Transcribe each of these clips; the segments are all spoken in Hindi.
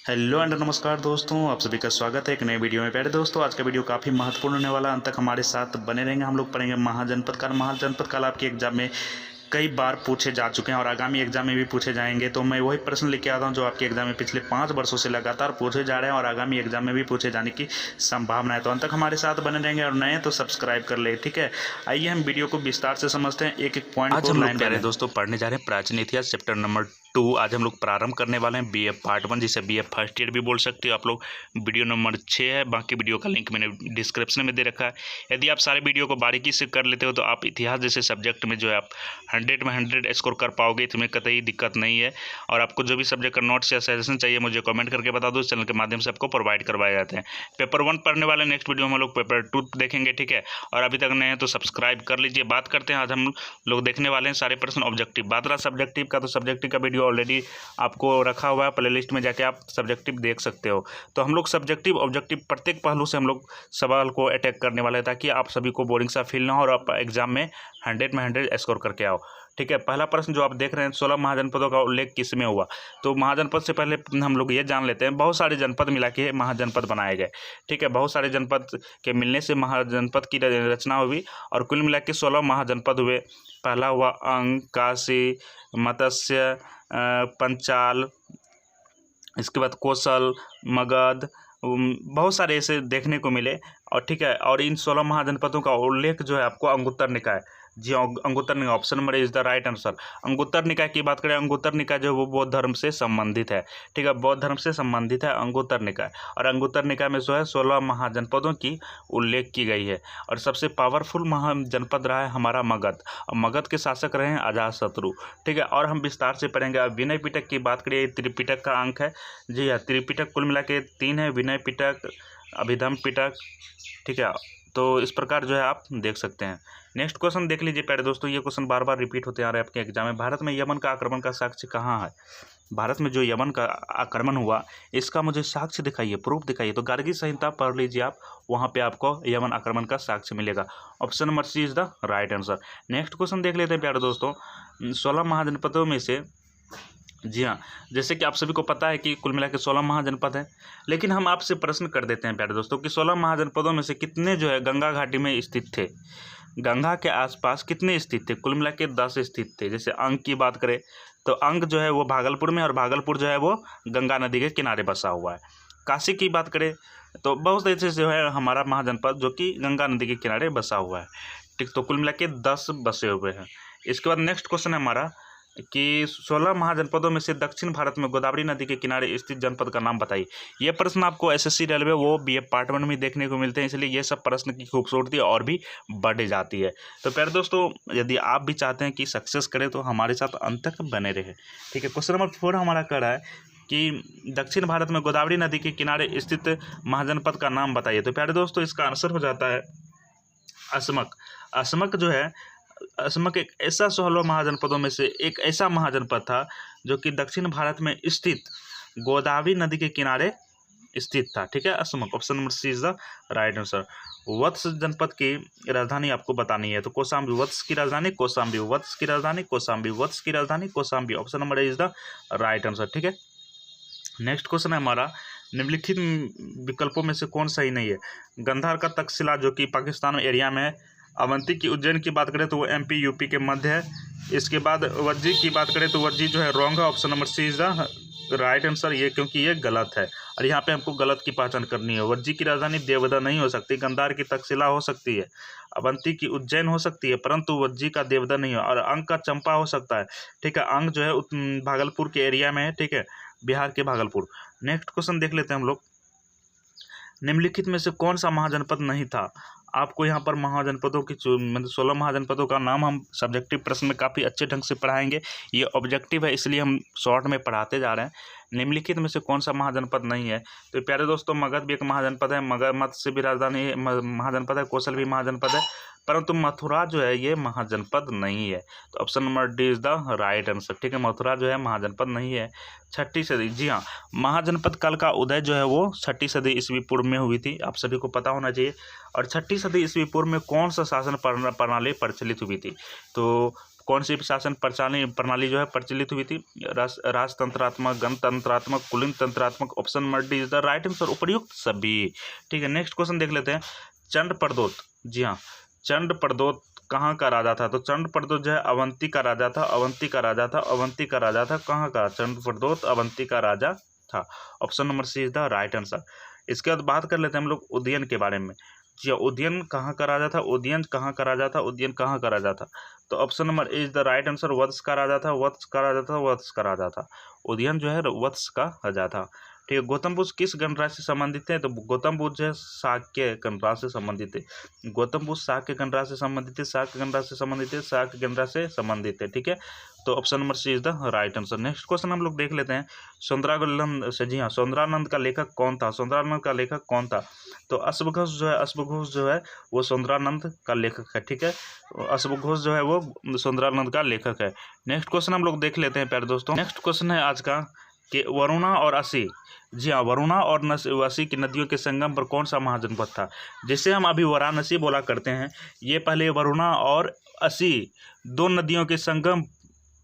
हेलो एंड नमस्कार दोस्तों, आप सभी का स्वागत है एक नए वीडियो में। प्यारे दोस्तों, आज का वीडियो काफ़ी महत्वपूर्ण होने वाला है। अंत तक हमारे साथ बने रहेंगे। हम लोग पढ़ेंगे महाजनपद काल। महाजनपद काल आपके एग्जाम में कई बार पूछे जा चुके हैं और आगामी एग्जाम में भी पूछे जाएंगे। तो मैं वही प्रश्न लेके आता हूं जो आपके एग्जाम में पिछले 5 वर्षों से लगातार पूछे जा रहे हैं और आगामी एग्जाम में भी पूछे जाने की संभावना है। तो अंत तक हमारे साथ बने रहेंगे और नए तो सब्सक्राइब कर ले, ठीक है। आइए हम वीडियो को विस्तार से समझते हैं, एक एक पॉइंट को लाइन बाय लाइन। दोस्तों, पढ़ने जा रहे हैं प्राचीन इतिहास चैप्टर नंबर 2। आज हम लोग प्रारंभ करने वाले हैं BF पार्ट 1, जिसे BF फर्स्ट ईयर भी बोल सकते हो आप लोग। वीडियो नंबर 6 है, बाकी वीडियो का लिंक मैंने डिस्क्रिप्शन में दे रखा है। यदि आप सारे वीडियो को बारीकी से कर लेते हो तो आप इतिहास जैसे सब्जेक्ट में जो है आप 100 में 100 स्कोर कर पाओगे। इसमें कतई दिक्कत नहीं है। और आपको जो भी सब्जेक्ट का नोट्स या सजेशन चाहिए मुझे कमेंट करके बता दो, चैनल के माध्यम से आपको प्रोवाइड करवाए जाते हैं। पेपर 1 पढ़ने वाले, नेक्स्ट वीडियो में हम लोग पेपर 2 देखेंगे, ठीक है। और अभी तक नए हैं तो सब्सक्राइब कर लीजिए। बात करते हैं, आज हम लोग देखने वाले हैं सारे प्रश्न ऑब्जेक्टिव। बात रहा सब्जेक्टिव का, तो सब्जेक्टिव का वीडियो ऑलरेडी आपको रखा हुआ है प्लेलिस्ट में, जाके आप सब्जेक्टिव देख सकते हो। तो हम लोग सब्जेक्टिव ऑब्जेक्टिव प्रत्येक पहलू से हम लोग सवाल को अटैक करने वाले हैं, ताकि आप सभी को बोरिंग सा फील ना हो और आप एग्जाम में 100 में 100 स्कोर करके आओ, ठीक है। पहला प्रश्न जो आप देख रहे हैं, 16 महाजनपदों का उल्लेख किस में हुआ। तो महाजनपद से पहले हम लोग ये जान लेते हैं, बहुत सारे जनपद मिला के महाजनपद बनाए गए, ठीक है। बहुत सारे जनपद के मिलने से महाजनपद की रचना हुई और कुल मिला के 16 महाजनपद हुए। पहला हुआ अंग, काशी, मत्स्य, पंचाल, इसके बाद कौशल, मगध, बहुत सारे ऐसे देखने को मिले। और ठीक है, और इन 16 महाजनपदों का उल्लेख जो है आपको अंगुत्तर निकाय, जी अंगुत्तर निकाय, option number is the right answer. Anguttara निकाय की बात करें, अंगुत्तर निकाय जो है वो बौद्ध धर्म से संबंधित है, ठीक है। बौद्ध धर्म से संबंधित है अंगुत्तर निकाय। और अंगुत्तर निकाय में जो है 16 महाजनपदों की उल्लेख की गई है। और सबसे पावरफुल महाजनपद रहा है हमारा मगध। और मगध के शासक रहे हैं अजातशत्रु, ठीक है। और हम विस्तार से पढ़ेंगे। अब विनय पिटक की बात करिए, त्रिपिटक का अंक है, जी हाँ। त्रिपिटक कुल मिला के 3 है, विनय पिटक, अभिधम पिटक, ठीक है। तो इस प्रकार जो है आप देख सकते हैं। नेक्स्ट क्वेश्चन देख लीजिए प्यारे दोस्तों, ये क्वेश्चन बार बार रिपीट होते आ रहे हैं आपके एग्जाम में। भारत में यमन का आक्रमण का साक्ष्य कहाँ है। भारत में जो यमन का आक्रमण हुआ, इसका मुझे साक्ष्य दिखाइए, प्रूफ दिखाइए। तो गार्गी संहिता पढ़ लीजिए आप, वहाँ पे आपको यमन आक्रमण का साक्ष्य मिलेगा। Option number C is the right answer. Next question देख लेते हैं प्यारे दोस्तों, 16 महाजनपदों में से, जी हाँ, जैसे कि आप सभी को पता है कि कुल मिला के 16 महाजनपद हैं, लेकिन हम आपसे प्रश्न कर देते हैं प्यारे दोस्तों कि 16 महाजनपदों में से कितने जो है गंगा घाटी में स्थित थे, गंगा के आसपास कितने स्थित थे। कुल मिला के 10 स्थित थे। जैसे अंग की बात करें तो अंग जो है वो भागलपुर में, और भागलपुर जो है वो गंगा नदी के किनारे बसा हुआ है। काशी की बात करें तो बहुत ऐसे जो है हमारा महाजनपद जो कि गंगा नदी के किनारे बसा हुआ है, ठीक। तो कुल मिला के 10 बसे हुए हैं। इसके बाद नेक्स्ट क्वेश्चन है हमारा कि 16 महाजनपदों में से दक्षिण भारत में गोदावरी नदी के किनारे स्थित जनपद का नाम बताइए। ये प्रश्न आपको SSC रेलवे वो BF पार्ट 1 में देखने को मिलते हैं, इसलिए ये सब प्रश्न की खूबसूरती और भी बढ़ जाती है। तो प्यारे दोस्तों, यदि आप भी चाहते हैं कि सक्सेस करें तो हमारे साथ अंत तक बने रहे, ठीक है। क्वेश्चन नंबर 4 हमारा कह रहा है कि दक्षिण भारत में गोदावरी नदी के किनारे स्थित महाजनपद का नाम बताइए। तो प्यारे दोस्तों, इसका आंसर हो जाता है असमक। असमक जो है, असमक एक ऐसा 16 महाजनपदों में से एक ऐसा महाजनपद था जो कि दक्षिण भारत में स्थित गोदावरी नदी के किनारे स्थित था, ठीक है। Asmaka, option number C is the right answer. Vatsa जनपद की राजधानी आपको बतानी है। तो कौशाम्बी, वत्स की राजधानी कौशाम्बी, वत्स की राजधानी कौशाम्बी, वत्स की राजधानी Kaushambi, option number is the right answer, ठीक है। नेक्स्ट क्वेश्चन है हमारा, निम्नलिखित विकल्पों में से कौन सही नहीं है। गंधार का तक्षशिला जो कि पाकिस्तान एरिया में है। अवंती की उज्जैन की बात करें तो वो MP UP के मध्य है। इसके बाद वज्जी की बात करें तो वज्जी जो है रॉन्ग है, option number C is the right answer. ये क्योंकि ये गलत है और यहाँ पे हमको गलत की पहचान करनी है। वज्जी की राजधानी देवदा नहीं हो सकती, गंधार की तक्षशिला हो सकती है, अवंती की उज्जैन हो सकती है, परंतु वज्जी का देवदा नहीं हो। और अंग का चंपा हो सकता है, ठीक है। अंग जो है भागलपुर के एरिया में है, ठीक है, बिहार के भागलपुर। नेक्स्ट क्वेश्चन देख लेते हैं हम लोग, निम्नलिखित में से कौन सा महाजनपद नहीं था। आपको यहाँ पर महाजनपदों की मतलब 16 महाजनपदों का नाम हम सब्जेक्टिव प्रश्न में काफ़ी अच्छे ढंग से पढ़ाएंगे। ये ऑब्जेक्टिव है, इसलिए हम शॉर्ट में पढ़ाते जा रहे हैं। निम्नलिखित में से कौन सा महाजनपद नहीं है। तो प्यारे दोस्तों, मगध भी एक महाजनपद है, मगध मत्स्य भी राजधानी महाजनपद है, कौशल भी महाजनपद है, परंतु मथुरा जो है ये महाजनपद नहीं है। तो option number D is the right answer, ठीक है। मथुरा जो है महाजनपद नहीं है। 6ठी सदी, जी हाँ, महाजनपद काल का उदय जो है वो 6ठी सदी ईस्वी पूर्व में हुई थी, आप सभी को पता होना चाहिए। और 6ठी सदी ईस्वी पूर्व में कौन सा शासन प्रणाली प्रचलित हुई थी। तो कौन सी शासन प्रणाली जो है प्रचलित हुई थी? राजतंत्रात्मक, गणतंत्रात्मक, कुलीन तंत्रात्मक। Option number D is the right answer, उपर्युक्त सभी। ठीक है, नेक्स्ट क्वेश्चन देख लेते हैं। चंड प्रदोत, जी हाँ, चंड प्रदोत कहाँ का राजा था? तो चंड प्रदोत जो है अवंती का राजा था, अवंती का राजा था, अवंती का राजा था। कहाँ का? चंड प्रदोत अवंती का राजा था। Option number C is the right answer. इसके बाद बात कर लेते हैं हम लोग उदयन के बारे में। जी उदयन कहाँ का राजा था? उदयन कहाँ का राजा था? उदयन कहाँ का राजा था? तो option number A is the right answer, Vatsa का राजा था, वत्स का राजा था, वत्स का राजा था। उदयन जो है वत्स का राजा था। ठीक है, गौतम बुद्ध किस गणराज्य से संबंधित है? तो गौतम बुद्ध जो है शाक्य गणराज्य से संबंधित है। गौतम बुद्ध शाक्य गणराज्य से संबंधित है, शाक्य गणराज्य से संबंधित है, शाक्य गणराज्य से संबंधित है। ठीक है, तो option number C is the right answer. Next question हम लोग देख लेते हैं सौंदरानंद से। जी हाँ, सौंदरानंद का लेखक कौन था? सौंदरानंद का लेखक कौन था? तो अश्वघोष जो है वो सौंदरानंद का लेखक है। ठीक है, अश्वघोष जो है वो सौंदरानंद का लेखक है। नेक्स्ट क्वेश्चन हम लोग देख लेते हैं प्यारे दोस्तों। नेक्स्ट क्वेश्चन है आज का कि वरुणा और असी, जी हाँ, वरुणा और असी की नदियों के संगम पर कौन सा महाजनपद था? जिसे हम अभी वाराणसी बोला करते हैं, ये पहले वरुणा और असी दो नदियों के संगम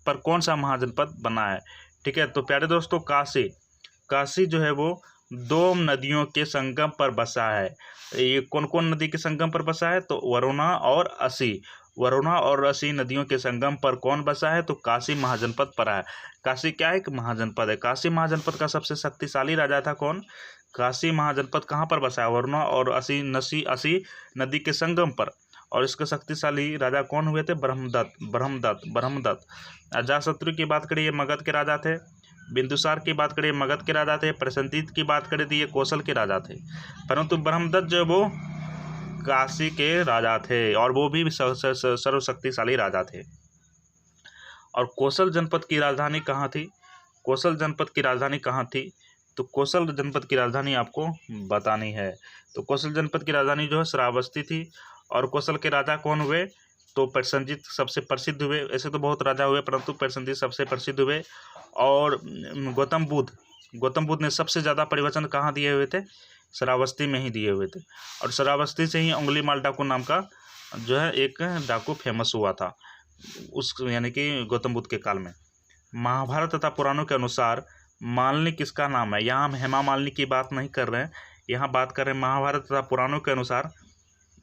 पर कौन सा महाजनपद बना है? ठीक है, तो प्यारे दोस्तों काशी जो है वो दो नदियों के संगम पर बसा है। ये कौन कौन नदी के संगम पर बसा है? तो वरुणा और असी, वरुणा और असी नदियों के संगम पर कौन बसा है? तो काशी महाजनपद पर है। काशी क्या है? एक महाजनपद है। काशी महाजनपद का सबसे शक्तिशाली राजा था कौन? काशी महाजनपद कहाँ पर बसा है? वरुणा और असी नदी के संगम पर। और इसके शक्तिशाली राजा कौन हुए थे? ब्रह्मदत्त। अजातशत्रु की बात करें, ये मगध के राजा थे। बिंदुसार की बात करें, मगध के राजा थे। प्रसेनजीत की बात करें तो ये कौशल के राजा थे। परंतु ब्रह्मदत्त जो वो काशी के राजा थे और वो भी सर्वशक्तिशाली राजा थे। और कौशल जनपद की राजधानी कहाँ थी? कौशल जनपद की राजधानी कहाँ थी? तो कौशल जनपद की राजधानी आपको बतानी है। तो कौशल जनपद की राजधानी जो है श्रावस्ती थी। और कौशल के राजा कौन हुए? तो प्रसेनजीत सबसे प्रसिद्ध हुए। ऐसे तो बहुत राजा हुए परंतु प्रसेनजीत सबसे प्रसिद्ध हुए। और गौतम बुद्ध ने सबसे ज़्यादा प्रवचन कहाँ दिए हुए थे? श्रावस्ती में ही दिए हुए थे। और श्रावस्ती से ही अंगुलीमाल डाकू नाम का जो है एक डाकू फेमस हुआ था उस यानी कि गौतम बुद्ध के काल में। महाभारत तथा पुराणों के अनुसार मालिनी किसका नाम है? यहाँ हम हेमा मालिनी की बात नहीं कर रहे हैं, यहाँ बात कर रहे हैं महाभारत तथा पुराणों के अनुसार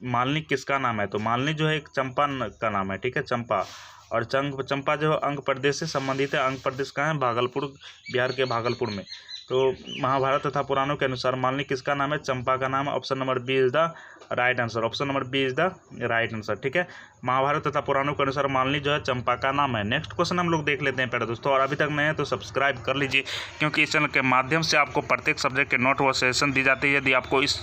मालिनी किसका नाम है? तो मालिनी जो है एक चंपा का नाम है। ठीक है, चंपा। और चंपा जो है अंग प्रदेश से संबंधित है। अंग प्रदेश कहाँ है? भागलपुर, बिहार के भागलपुर में। तो महाभारत तथा पुराणों के अनुसार मालिनी किसका नाम है? चंपा का नाम है। Option number B is the right answer, option number B is the right answer. ठीक है, महाभारत तथा पुराणों के अनुसार मालिनी जो है चंपा का नाम है। नेक्स्ट क्वेश्चन हम लोग देख लेते हैं प्यारे दोस्तों। और अभी तक नए हैं तो सब्सक्राइब कर लीजिए, क्योंकि इस चैनल के माध्यम से आपको प्रत्येक सब्जेक्ट के नोट व सेशन दी जाती है। यदि आपको इस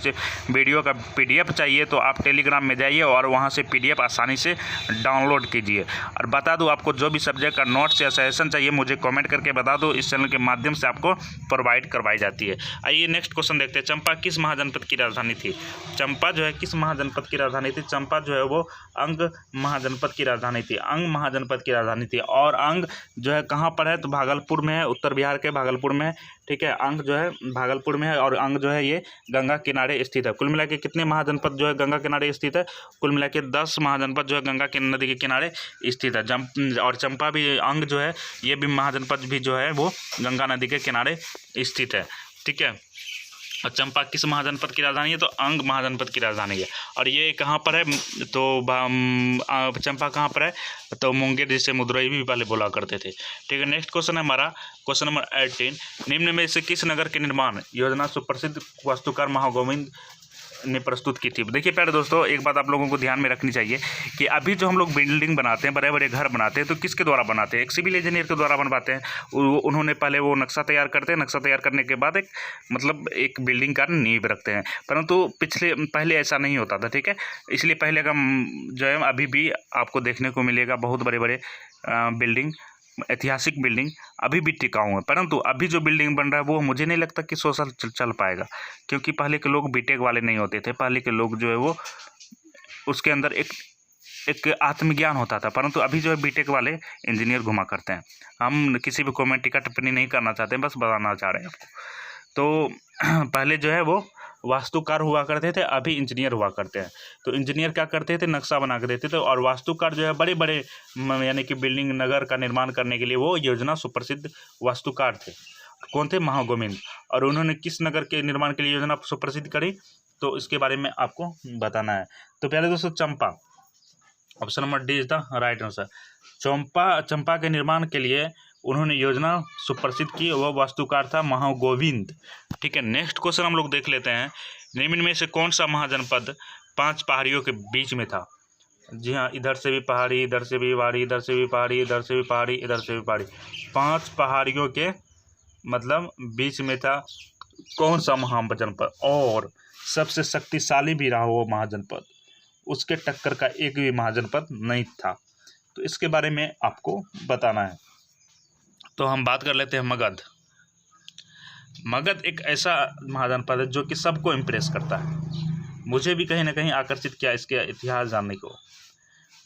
वीडियो का PDF चाहिए तो आप टेलीग्राम में जाइए और वहाँ से PDF आसानी से डाउनलोड कीजिए। और बता दूँ, आपको जो भी सब्जेक्ट का नोट्स या सेशन चाहिए मुझे कॉमेंट करके बता दो, इस चैनल के माध्यम से आपको प्रोवाइड करवाई जाती है। आइए नेक्स्ट क्वेश्चन देखते हैं। चंपा किस महाजनपद की राजधानी थी? चंपा जो है किस महाजनपद की राजधानी थी? चंपा जो है वो अंग महाजनपद की राजधानी थी। अंग महाजनपद की राजधानी थी। और अंग जो है कहाँ पर है? तो भागलपुर में है, उत्तर बिहार के भागलपुर में है। ठीक है, अंग जो है भागलपुर में है और अंग जो है ये गंगा किनारे स्थित है। कुल मिला के कितने महाजनपद जो है गंगा किनारे स्थित है? कुल मिला के 10 महाजनपद जो है गंगा की नदी के किनारे स्थित है। और चंपा भी अंग जो है ये भी महाजनपद भी जो है वो गंगा नदी के किनारे स्थित है। ठीक है, और चंपा किस महाजनपद की राजधानी है? तो अंग महाजनपद की राजधानी है। और ये कहाँ पर है? तो चंपा कहाँ पर है? तो मुंगेर, जिसे मुदरई भी पहले बोला करते थे। ठीक है, नेक्स्ट क्वेश्चन है हमारा क्वेश्चन नंबर 18। निम्न में से किस नगर के निर्माण योजना सुप्रसिद्ध वास्तुकार महागोविंद ने प्रस्तुत की थी? देखिए प्यारे दोस्तों, एक बात आप लोगों को ध्यान में रखनी चाहिए कि अभी जो हम लोग बिल्डिंग बनाते हैं, बड़े बड़े घर बनाते हैं, तो किसके द्वारा बनाते हैं? एक सिविल इंजीनियर के द्वारा बनवाते हैं। उन्होंने पहले वो नक्शा तैयार करते हैं, नक्शा तैयार करने के बाद एक बिल्डिंग का नींव रखते हैं। परंतु पहले ऐसा नहीं होता था। ठीक है, इसलिए पहले का जो है अभी भी आपको देखने को मिलेगा बहुत बड़े बड़े बिल्डिंग, ऐतिहासिक बिल्डिंग अभी भी टिकाऊ है। परंतु अभी जो बिल्डिंग बन रहा है वो मुझे नहीं लगता कि सोशल चल पाएगा, क्योंकि पहले के लोग बीटेक वाले नहीं होते थे। पहले के लोग जो है वो उसके अंदर एक आत्मज्ञान होता था। परंतु अभी जो है बीटेक वाले इंजीनियर घुमा करते हैं। हम किसी भी कमेंट टिप्पणी नहीं करना चाहते हैं, बस बताना चाह रहे हैं आपको। तो पहले जो है वो वास्तुकार हुआ करते थे, अभी इंजीनियर हुआ करते हैं। तो इंजीनियर क्या करते थे, नक्शा बना के देते थे, और वास्तुकार जो है बड़े बड़े यानी कि बिल्डिंग नगर का निर्माण करने के लिए वो योजना सुप्रसिद्ध वास्तुकार थे। कौन थे, महागोविंद। और उन्होंने किस नगर के निर्माण के लिए योजना सुप्रसिद्ध करी, तो इसके बारे में आपको बताना है। तो पहले दोस्तों Champa, option number D is the right answer. Champa के निर्माण के लिए उन्होंने योजना सुप्रसिद्ध की, वह वास्तुकार था महागोविंद। ठीक है, नेक्स्ट क्वेश्चन हम लोग देख लेते हैं। निम्न में से कौन सा महाजनपद 5 पहाड़ियों के बीच में था। जी हाँ, इधर से भी पहाड़ी, इधर से भी पहाड़ी, इधर से भी पहाड़ी, इधर से भी पहाड़ी, इधर से भी पहाड़ी, 5 पहाड़ियों के मतलब बीच में था कौन सा महाजनपद, और सबसे शक्तिशाली भी रहा वो महाजनपद, उसके टक्कर का एक भी महाजनपद नहीं था। तो इसके बारे में आपको बताना है। तो हम बात कर लेते हैं मगध। मगध एक ऐसा महाजनपद है जो कि सबको इम्प्रेस करता है, मुझे भी कहीं ना कहीं आकर्षित किया इसके इतिहास जानने को।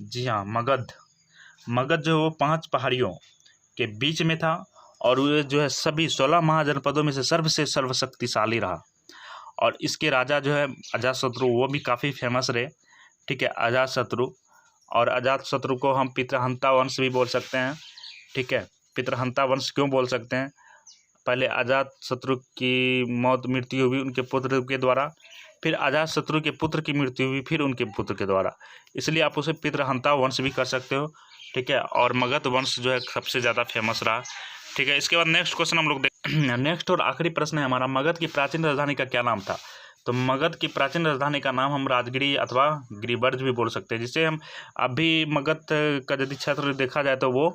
जी हाँ, मगध जो है वो 5 पहाड़ियों के बीच में था, और वो जो है सभी 16 महाजनपदों में से सर्वशक्तिशाली रहा। और इसके राजा जो है अजातशत्रु, वो भी काफ़ी फेमस रहे। ठीक है, अजातशत्रु, और अजातशत्रु को हम पितृहंता वंश भी बोल सकते हैं। ठीक है, पितृहंता वंश क्यों बोल सकते हैं, पहले अजातशत्रु की मृत्यु हुई उनके पुत्र के द्वारा, फिर अजातशत्रु के पुत्र की मृत्यु हुई, फिर उनके पुत्र के द्वारा, इसलिए आप उसे पितृहंता वंश भी कर सकते हो। ठीक है, और मगध वंश जो है सबसे ज़्यादा फेमस रहा। ठीक है, इसके बाद नेक्स्ट क्वेश्चन हम लोग नेक्स्ट और आखिरी प्रश्न है हमारा, मगध की प्राचीन राजधानी का क्या नाम था। तो मगध की प्राचीन राजधानी का नाम हम राजगिरी अथवा गिरिवर्ज भी बोल सकते हैं, जिसे हम अभी मगध का यदि क्षेत्र देखा जाए तो वो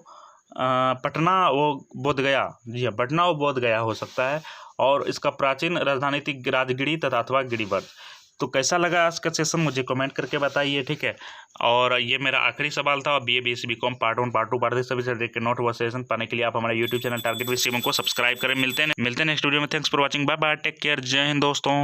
पटना वो बोध गया, जी हाँ, पटना वो बोध गया हो सकता है, और इसका प्राचीन राजधानी थी राजगिरी तथा अथवा गिरिवर्ज। तो कैसा लगा आज का सेशन मुझे कमेंट करके बताइए। ठीक है, और ये मेरा आखिरी सवाल था। BA BSc BCom part 1 part 2 part 3 सभी सब्जेक्ट के नोट व सेशन पाने के लिए आप हमारा YouTube channel target with Shivam को सब्सक्राइब करें। मिलते हैं नेक्स्ट वीडियो में। Thanks for watching, bye bye, take care, जय हिंद दोस्तों।